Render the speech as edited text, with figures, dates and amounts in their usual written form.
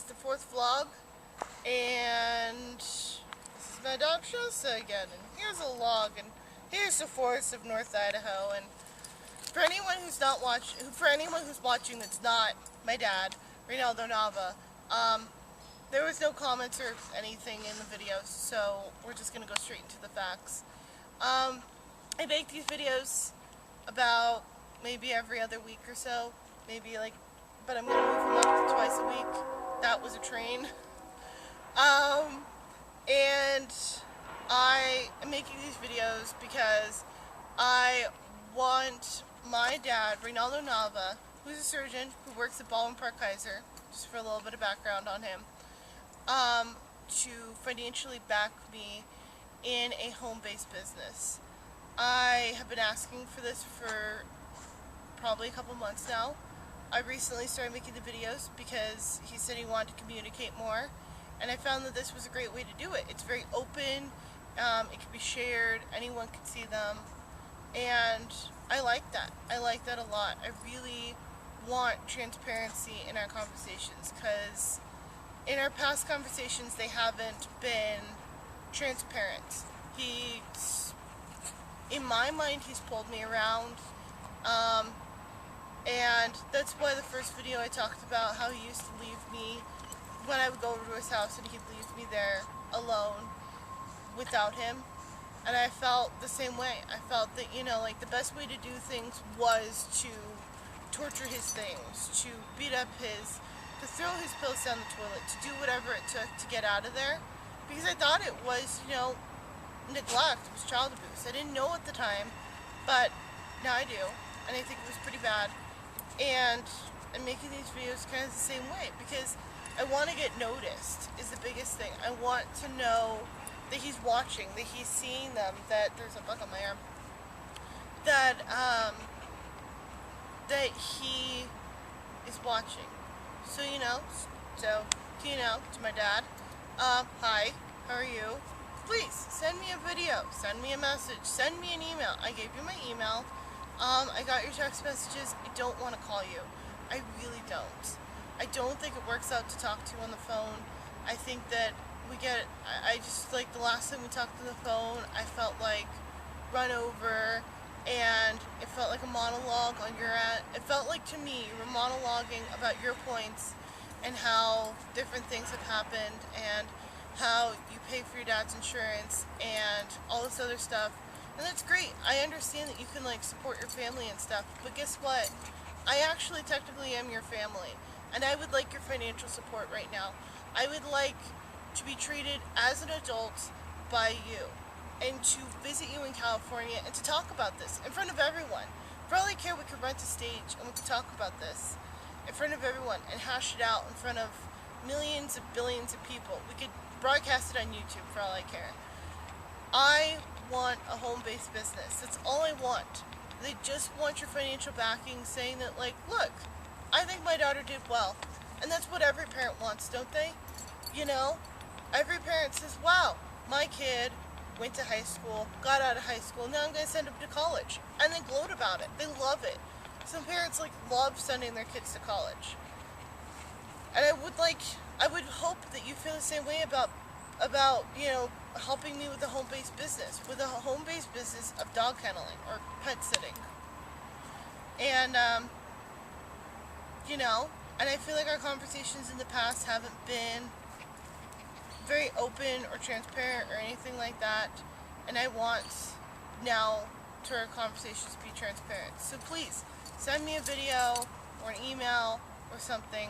the fourth vlog, and this is my dog Shasta again, and here's a log, and here's the forest of North Idaho, and for anyone who's watching that's not my dad, Reynaldo Nava, there was no comments or anything in the videos, so we're just gonna go straight into the facts. I make these videos about maybe every other week or so, but I'm gonna move them up to twice a week. That was a train. And I am making these videos because I want my dad, Reynaldo Nava, who's a surgeon who works at Baldwin Park Kaiser, just for a little bit of background on him, to financially back me in a home-based business. I have been asking for this for probably a couple months now. I recently started making the videos because he said he wanted to communicate more, and I found that this was a great way to do it. It's very open, it can be shared, anyone can see them, and I like that. I like that a lot. I really want transparency in our conversations, because in our past conversations they haven't been transparent. In my mind, he's pulled me around, and that's why the first video I talked about how he used to leave me when I would go over to his house, and he'd leave me there alone without him. And I felt the same way. I felt that, the best way to do things was to torture his things, to beat up to throw his pills down the toilet, to do whatever it took to get out of there. Because I thought it was, neglect, it was child abuse. I didn't know at the time, but now I do, and I think it was pretty bad. And I'm making these videos kind of the same way, because I want to get noticed, is the biggest thing. I want to know that he's watching, that he's seeing them, that there's a bug on my arm, that he is watching. So, to my dad, hi, how are you? Please, send me a video, send me a message, send me an email. I gave you my email. I got your text messages. I don't want to call you. I really don't. I don't think it works out to talk to you on the phone. I think that I just, the last time we talked on the phone, I felt like run over, and it felt like a monologue on your end. It felt like, to me, you were monologuing about your points and how different things have happened, and how you pay for your dad's insurance and all this other stuff. And that's great. I understand that you can support your family and stuff, but guess what? I actually technically am your family, and I would like your financial support right now. I would like to be treated as an adult by you, and to visit you in California and to talk about this in front of everyone. For all I care, we could rent a stage and we could talk about this in front of everyone and hash it out in front of millions of billions of people. We could broadcast it on YouTube for all I care. I want a home-based business. That's all I want. They just want your financial backing, saying that, look, I think my daughter did well. And that's what every parent wants, don't they? Every parent says, wow, my kid went to high school, got out of high school, now I'm going to send him to college. And they gloat about it. They love it. Some parents, love sending their kids to college. And I would hope that you feel the same way about helping me with a home-based business, of dog kenneling or pet sitting. And, and I feel like our conversations in the past haven't been very open or transparent or anything like that, and I want now to our conversations to be transparent. So please, send me a video or an email or something.